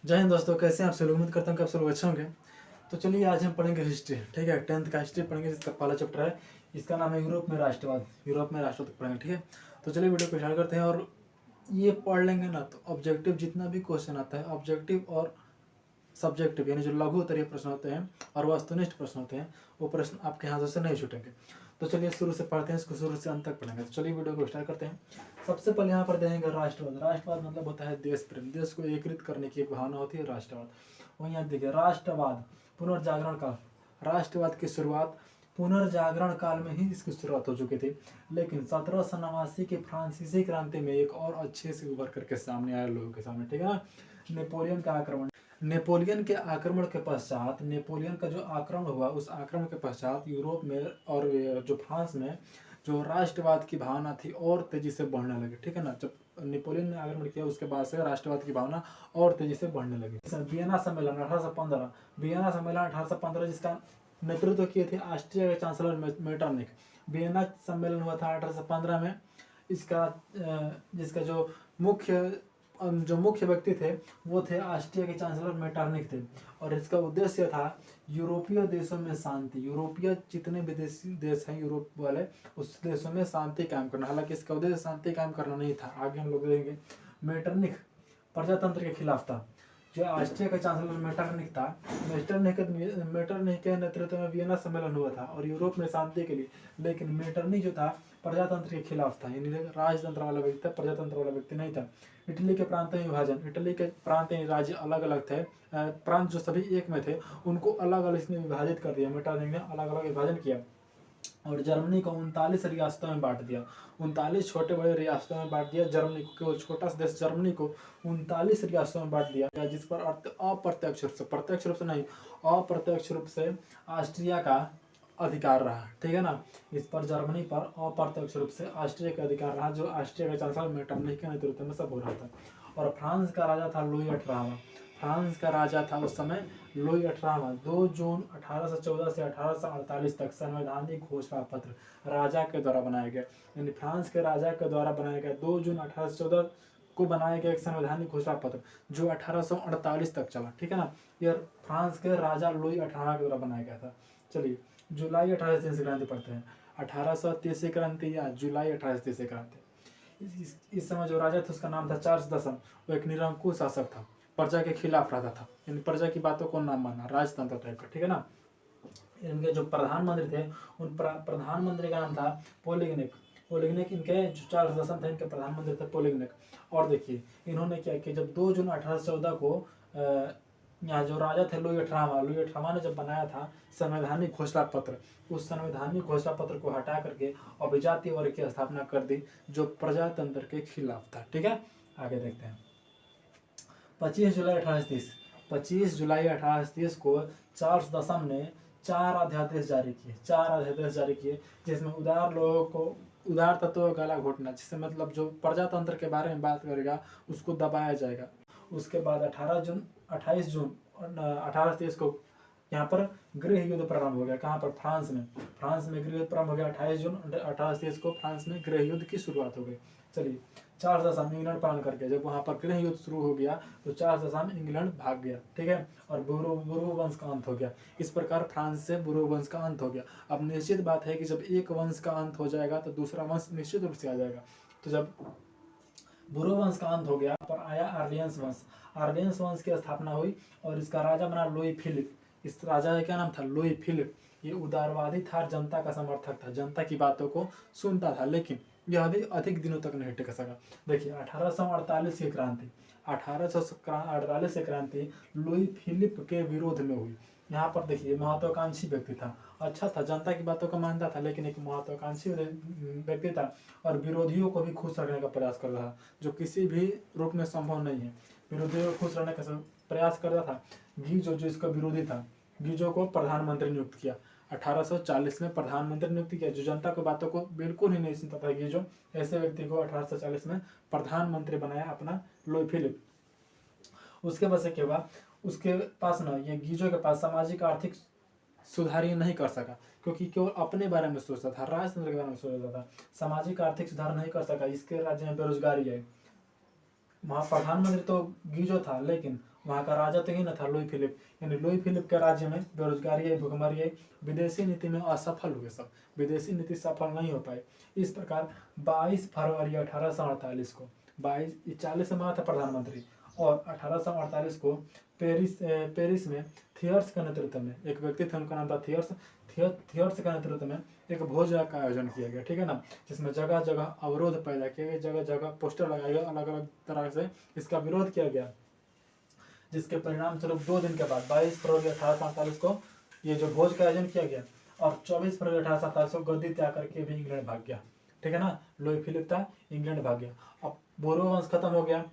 जय हिंद दोस्तों, कैसे हैं आप सब लोग। उम्मीद करता हूँ कि आप सब लोग अच्छे होंगे। तो चलिए आज हम पढ़ेंगे हिस्ट्री। ठीक है, 10th का हिस्ट्री पढ़ेंगे, जिसका पहला चैप्टर है, इसका नाम है यूरोप में राष्ट्रवाद। यूरोप में राष्ट्रवाद पढ़ेंगे। ठीक है, तो चलिए वीडियो को स्टार्ट करते हैं। और ये पढ़ लेंगे ना तो ऑब्जेक्टिव जितना भी क्वेश्चन आता है, ऑब्जेक्टिव और सब्जेक्टिव यानी जो लघु उत्तरीय प्रश्न होते हैं और वस्तुनिष्ठ प्रश्न होते हैं, वो प्रश्न आपके हाथों से नहीं छूटेंगे। तो चलिए शुरू से पढ़ते हैं, इसको शुरू से अंत तक पढ़ेंगे। तो चलिए वीडियो को स्टार्ट करते हैं। सबसे पहले यहाँ पर देखेंगे राष्ट्रवाद। राष्ट्रवाद मतलब होता है देश प्रेम, देश को एकीकृत करने की एक भावना होती है राष्ट्रवाद। वहीं यहाँ देखिए राष्ट्रवाद पुनर्जागरण काल। राष्ट्रवाद की शुरुआत पुनर्जागरण काल में ही इसकी शुरुआत हो चुकी थी, लेकिन 1789 की फ्रांसीसी क्रांति में एक और अच्छे से उभर करके सामने आया लोगों के सामने। ठीक है ना, नेपोलियन का आक्रमण। नेपोलियन के आक्रमण के पश्चात, नेपोलियन का जो आक्रमण हुआ, उस आक्रमण के पश्चात यूरोप में और जो फ्रांस में जो राष्ट्रवाद की भावना थी और तेजी से बढ़ने लगी। ठीक है ना, जब नेपोलियन ने आक्रमण किया उसके बाद से राष्ट्रवाद की भावना और तेजी से बढ़ने लगी। वियना सम्मेलन 1815, वियना सम्मेलन 1815 जिसका नेतृत्व किए थे ऑस्ट्रिया के चांसलर मेटरनिख। वियना सम्मेलन हुआ था 1815 में। इसका जिसका जो मुख्य व्यक्ति थे वो थे ऑस्ट्रिया के चांसलर मेटरनिख थे, और इसका उद्देश्य था यूरोपीय देशों में शांति। यूरोपीय जितने विदेशी देश हैं यूरोप वाले, उस देशों में शांति कायम करना। हालांकि इसका उद्देश्य शांति कायम करना नहीं था, आगे हम लोग देखेंगे। मेटरनिख प्रजातंत्र के खिलाफ था। जो ऑस्ट्रिया का चांसलर मेटरनिख था, मेटरनिख के नेतृत्व में वियना सम्मेलन हुआ था और यूरोप में शांति के लिए। लेकिन मेटरनिख जो था प्रजातंत्र के खिलाफ था, यानी राजतंत्र वाला व्यक्ति था, प्रजातंत्र वाला व्यक्ति नहीं था। इटली के प्रांत में विभाजन, इटली के प्रांत राज्य अलग अलग थे, प्रांत जो सभी एक में थे उनको अलग अलग इसने विभाजित कर दिया। मेटरनिख ने अलग अलग विभाजन किया और जर्मनी को 39 रियासतों में बांट दिया। 39 छोटे बड़े रियासतों में बांट दिया जर्मनी को, केवल छोटा सा देश जर्मनी को 39 रियासतों में बांट दिया, जिस पर अप्रत्यक्ष रूप से, प्रत्यक्ष रूप से नहीं, अप्रत्यक्ष रूप से ऑस्ट्रिया का अधिकार रहा। ठीक है ना, इस पर जर्मनी पर अप्रत्यक्ष रूप से ऑस्ट्रिया का अधिकार रहा, जो ऑस्ट्रिया का चांसलर मेटरनिख के नेतृत्व में सब हो रहा था। और फ्रांस का राजा था लुई 18वां। फ्रांस का राजा था उस समय लुई 18वां। 2 जून 1814 से 1848 तक संवैधानिक घोषणा पत्र राजा के द्वारा बनाया गया, यानी फ्रांस के राजा के द्वारा बनाया गया। 2 जून 1814 को बनाया गया एक संवैधानिक घोषणा पत्र जो 1848 तक चला। ठीक है ना, यह फ्रांस के राजा लुई 18वां के द्वारा बनाया गया था। चलिए जुलाई 1830 क्रांति पढ़ते हैं। 1830 क्रांति या जुलाई 1830 क्रांति। इस समय जो राजा था उसका नाम था चार्ल्स दशम। वो एक निरंकुश शासक था, प्रजा के खिलाफ रहता था, यानी प्रजा की बातों को ना मानना, राजतंत्र टाइप का। ठीक है ना, इनके जो प्रधानमंत्री थे उन प्रधानमंत्री का नाम था पोलिगनिक। पोलिगनिक इनके जो चार्ल्स दशम थे, इनके प्रधानमंत्री थे पोलिगनिक। और देखिए इन्होंने क्या किया, जब 2 जून 1814 को यहाँ जो राजा थे लुई 18वां ने जब बनाया था संवैधानिक घोषणा पत्र, उस संवैधानिक घोषणा पत्र को हटा करके अभिजातीय वर्ग की स्थापना कर दी, जो प्रजातंत्र के खिलाफ था। ठीक है, आगे देखते हैं। 25 जुलाई 1830, 25 जुलाई 1830 को चार्ल्स दशम ने 4 अध्यादेश जारी किए, जिसमें उदार लोगों को, उदार तत्वों का गला घोटना, जिससे मतलब जो प्रजातंत्र के बारे में बात करेगा उसको दबाया जाएगा। उसके बाद 28 जून 1830 को यहाँ पर गृह युद्ध प्रारंभ हो गया। कहाँ पर? फ्रांस में गृह युद्ध प्रारंभ हो गया। 28 जून 1830 को फ्रांस में गृह युद्ध की शुरुआत हो गई। चलिए चार्ल्स दशम इंग्लैंड पालन करके, जब वहाँ पर गृह युद्ध शुरू हो गया तो चार्ल्स दशम इंग्लैंड भाग गया। ठीक है, और बुरो वंश का अंत हो गया। इस प्रकार फ्रांस से बुरो वंश का अंत हो गया। अब निश्चित बात है कि जब एक वंश का अंत हो जाएगा तो दूसरा वंश निश्चित रूप से आ जाएगा। तो जब बुरो वंश का अंत हो गया पर आया आर्लियंस वंश। आर्लियंस वंश की स्थापना हुई और इसका राजा बना लुई फिलिप। इस राजा का क्या नाम था? Louis Philippe. ये उदारवादी था, जनता का समर्थक था, जनता की बातों को सुनता था, लेकिन यह भी अधिक दिनों तक नहीं टिक सका। देखिए 1848 की क्रांति, 1848 की क्रांति लुई फिलिप के विरोध में हुई। यहाँ पर देखिए महत्वाकांक्षी व्यक्ति था, अच्छा था, जनता की बातों को मानता था, लेकिन एक महत्वाकांक्षी व्यक्ति था और विरोधियों को भी खुश रखने का प्रयास कर रहा था, जो किसी भी रूप में संभव नहीं है। विरोधियों को खुश रहने का प्रयास कर रहा था। गीजो जो इसका विरोधी था, गीजो को प्रधानमंत्री नियुक्त किया। 1840 में प्रधानमंत्री नियुक्त किया, जो जनता की बातों को बिल्कुल ही नहीं सुनता था गीजो। ऐसे व्यक्ति को 1840 में प्रधानमंत्री बनाया अपना लुई फिलिप। उसके बाद से क्या हुआ, उसके पास ना, ये गीजो के पास सामाजिक आर्थिक सुधार ये नहीं कर सका, क्योंकि केवल अपने बारे में सोचता था, राजतंत्र के बारे में सोचता था, सामाजिक आर्थिक सुधार नहीं कर सका। इसके राज्य में बेरोजगारी है। वहाँ प्रधानमंत्री तो गीजो था, लेकिन वहाँ का राजा तो ही न था लुई फिलिप, यानी लुई फिलिप के राज्य में बेरोजगारी है, भुखमरी है, विदेशी नीति में असफल हुए सब, विदेशी नीति सफल नहीं हो पाई। इस प्रकार 22 फरवरी 1848 को 40 में था प्रधानमंत्री, और 1848 को पेरिस में थियर्स के नेतृत्व में एक व्यक्ति थे, उनका नाम था थियर्स के नेतृत्व में एक भोज का आयोजन किया गया, ठीक है ना, जिसमें जगह जगह अवरोध पैदा किए गए, जगह जगह पोस्टर लगाए गए, अलग अलग तरह से इसका विरोध किया गया, जिसके परिणाम स्वरूप 2 दिन के बाद 22 फरवरी 1847 को ये जो भोज का आयोजन किया गया, और 24 फरवरी 1847 को गद्दी त्याग करके भी इंग्लैंड भाग गया, ठीक है ना, लुई फिलिप था, इंग्लैंड भाग गया। अब बोरो वंश खत्म हो गया,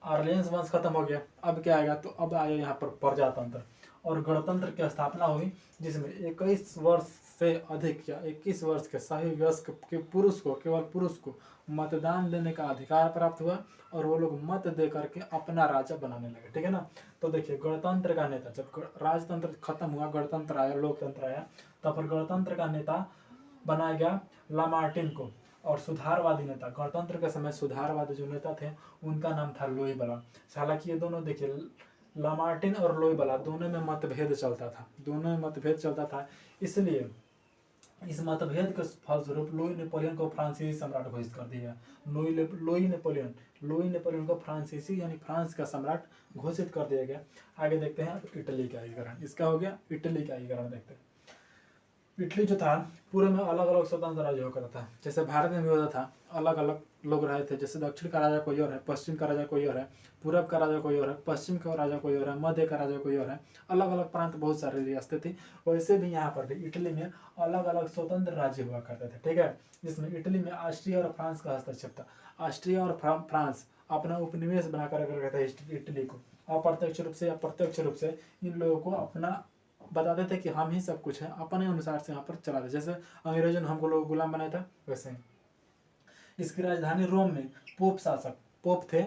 आर्लियंस वंश खत्म हो गया, अब क्या आएगा, तो अब आया यहाँ पर प्रजातंत्र और गणतंत्र की स्थापना हुई, जिसमें 21 वर्ष से अधिक या 21 वर्ष के सही वयस्क के पुरुष को, केवल पुरुष को मतदान देने का अधिकार प्राप्त हुआ, और वो लोग मत दे करके अपना राजा बनाने लगे, ठीक है ना। तो देखिए गणतंत्र का नेता, जब राजतंत्र खत्म हुआ, गणतंत्र आया, लोकतंत्र आया, तब पर गणतंत्र का नेता बनाया गया लामार्टिन को, और सुधारवादी नेता, गणतंत्र के समय सुधारवादी जो नेता थे उनका नाम था लुई बला। हालांकि ये दोनों देखिए लामार्टिन और लुई बला दोनों में मतभेद चलता था, दोनों में मतभेद चलता था, इसलिए इस मतभेद के फलस्वरूप लुई नेपोलियन को फ्रांसीसी सम्राट घोषित कर दिया। लुई नेपोलियन को फ्रांसीसी यानी फ्रांस का सम्राट घोषित कर दिया गया। आगे देखते हैं इटली का एकीकरण, इसका हो गया इटली का एकीकरण। देखते हैं इटली जो था पूरे में अलग अलग स्वतंत्र राज्य होकर था, जैसे भारत में भी होता था, अलग अलग लोग रहे थे, जैसे दक्षिण का राजा कोई और है, पश्चिम का राजा कोई और है, पूरब का राजा कोई और है, पश्चिम का राजा कोई और है, मध्य का राजा कोई और है, अलग अलग प्रांत बहुत सारे रियासतें थी। वैसे भी यहाँ पर भी इटली में अलग अलग स्वतंत्र राज्य हुआ करते थे, ठीक है, जिसमें इटली में ऑस्ट्रिया और फ्रांस का हस्तक्षेप था। ऑस्ट्रिया और फ्रांस अपना उपनिवेश बनाकर रखा था इटली को, अप्रत्यक्ष रूप से या प्रत्यक्ष रूप से इन लोगों को अपना बताते थे कि हम ही सब कुछ है, अपने अनुसार से यहाँ पर चलाते, जैसे अंग्रेजों ने हमको लोग गुलाम बनाया था वैसे ही। इसकी राजधानी रोम में पोप थे,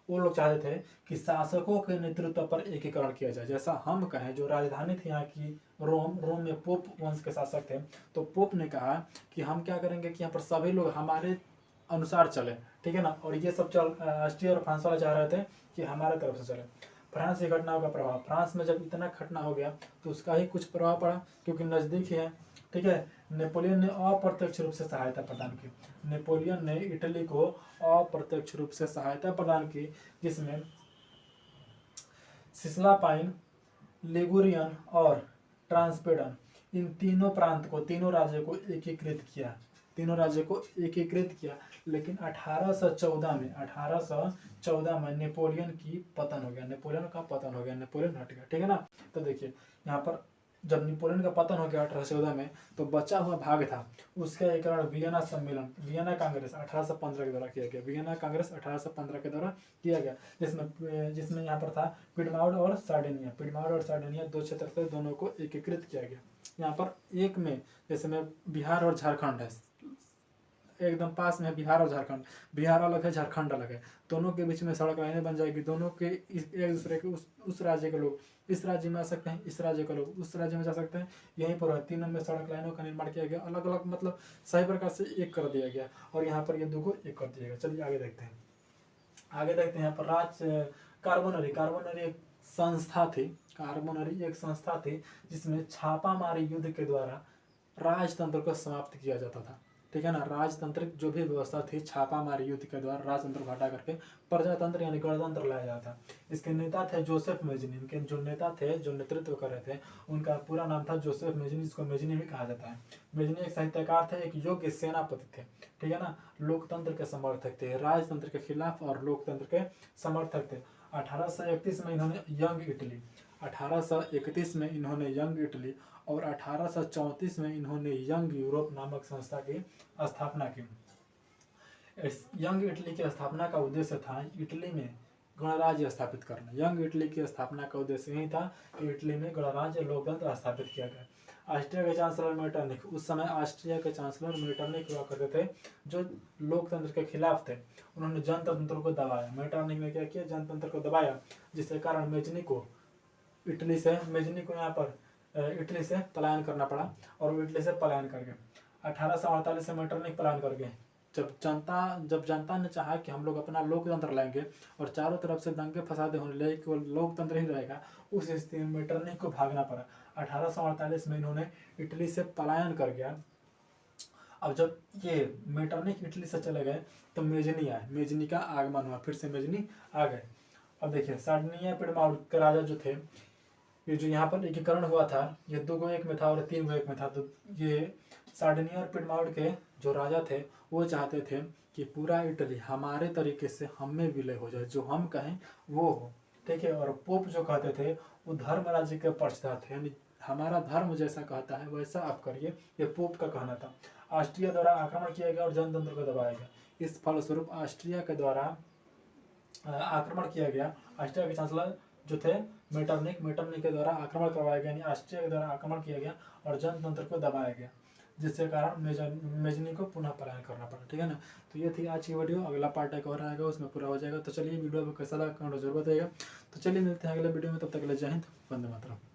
वो लोग चाहते थे कि शासकों के नेतृत्व पर एकीकरण किया जाए, जैसा हम कहें जो राजधानी थी यहाँ की रोम में पोप वंश के शासक थे, तो पोप ने कहा कि हम क्या करेंगे कि यहाँ पर सभी लोग हमारे अनुसार चले, ठीक है ना, और ये सब ऑस्ट्रिया और फ्रांस वाले चाह रहे थे कि हमारे तरफ से चले। फ्रांस की घटनाओं का प्रभाव, फ्रांस में जब इतना घटना हो गया तो उसका ही कुछ प्रभाव पड़ा, क्योंकि नज़दीक ही है, ठीक है। नेपोलियन ने अप्रत्यक्ष रूप से सहायता प्रदान की, नेपोलियन ने इटली को अप्रत्यक्ष रूप से सहायता प्रदान की, जिसमें सिसलापाइन, लिगुरियन और ट्रांसपेडन इन तीनों प्रांत को, तीनों राज्यों को एकीकृत किया, लेकिन 1814 में नेपोलियन की पतन हो गया, नेपोलियन हट गया, ठीक है ना। तो देखिए यहाँ पर जब नेपोलियन का पतन हो गया 1814 में, तो बचा हुआ भाग था उसका एकीकरण वियना कांग्रेस 1815 के द्वारा किया गया, वियना कांग्रेस 1815 के द्वारा किया गया, जिसमें यहाँ पर था पिडमाउड और सार्डिनिया 2 क्षेत्र थे, दोनों को एकीकृत किया गया। यहाँ पर एक में जैसे में बिहार और झारखंड है, एकदम पास में बिहार और झारखंड, बिहार अलग है, झारखंड अलग है, दोनों के बीच में सड़क लाइनें बन जाएगी, दोनों के एक दूसरे के उस राज्य के लोग इस राज्य में आ सकते हैं, इस राज्य के लोग उस राज्य में जा सकते हैं, यहीं पर तीनों में सड़क लाइनों का निर्माण किया गया, अलग अलग मतलब सही प्रकार से एक कर दिया गया, और यहाँ पर ये दो को एक कर दिया गया। चलिए आगे देखते हैं यहाँ पर कार्बोनरी एक संस्था थी जिसमें छापामारी युद्ध के द्वारा राजतंत्र को समाप्त किया जाता था, ठीक है ना। राजतंत्रिक जो भी व्यवस्था थी छापामारी युद्ध के द्वारा राजतंत्र को हटा करके प्रजातंत्र यानी गणतंत्र लाया जाता। इसके नेता थे जोसेफ मेजिनी, इनके जो नेता थे, जो नेतृत्व कर रहे थे, उनका पूरा नाम था जोसेफ मेजिनी, जिसको मेजिनी भी कहा जाता है। मेजिनी एक साहित्यकार थे, एक योग्य सेनापति थे, ठीक है ना, लोकतंत्र के समर्थक थे, राजतंत्र के खिलाफ और लोकतंत्र के समर्थक थे। 1831 में इन्होंने यंग इटली और 1834 में इन्होंने यंग यूरोप नामक संस्था की स्थापना की। इस यंग इटली की स्थापना का उद्देश्य था इटली में गणराज्य स्थापित करना। यंग इटली की स्थापना का उद्देश्य यही था कि इटली में गणराज्य लोकतंत्र स्थापित किया गया। ऑस्ट्रिया के चांसलर मेटरनिख, उस समय ऑस्ट्रिया के चांसलर मेटरनिख हुआ करते थे, जो लोकतंत्र के खिलाफ थे। उन्होंने जनतंत्र को दबाया। मेटरनिख ने क्या किया, जनतंत्र को दबाया, जिसके कारण मेजनी को यहाँ पर इटली से पलायन करना पड़ा, और वो इटली से पलायन कर गए। 1848 से मेटरनिख पलायन कर गए, जब जनता ने चाहा कि हम लोग अपना लोकतंत्र लाएंगे और चारों तरफ से दंगे फसादे होने लगे, केवल लोकतंत्र ही रहेगा, उस स्थिति में मेटरनिख को भागना पड़ा। 1848 में इन्होंने इटली से पलायन कर गया। अब जब ये मेटरनिख इटली से चले गए तो मेजनी आए, मेजनी का आगमन हुआ, फिर से मेजनी आ गए। अब देखिए सार्डिनिया पिडमाउड के राजा जो थे, ये जो यहाँ पर एकीकरण हुआ था, ये 2 गो एक में था और 3 गो एक में था। तो ये सार्डिनिया और पिडमाउड के जो राजा थे वो चाहते थे कि पूरा इटली हमारे तरीके से हम में विलय हो जाए, जो हम कहें वो हो, ठीक है। और पोप जो कहते थे वो धर्म राज्य के पक्षधर थे, यानी हमारा धर्म जैसा कहता है वैसा आप करिए, ये पोप का कहना था। ऑस्ट्रिया द्वारा आक्रमण किया गया और जनतंत्र को दबाया गया। इस फलस्वरूप ऑस्ट्रिया के द्वारा आक्रमण किया गया। ऑस्ट्रिया के चांसलर जो थे मेटरनिख के द्वारा आक्रमण करवाया गया, यानी ऑस्ट्रिया के द्वारा आक्रमण किया गया और जनतंत्र को दबाया गया, जिसके कारण मेजनी को पुनः पलायन करना पड़ा, ठीक है ना। तो ये थी आज की वीडियो। अगला पार्ट एक और आएगा, उसमें पूरा हो जाएगा। तो चलिए वीडियो को कैसा लगा कमेंट जरूर बताइएगा। तो चलिए मिलते हैं अगले वीडियो में, तब तक के लिए जय हिंद, वंदे मातरम।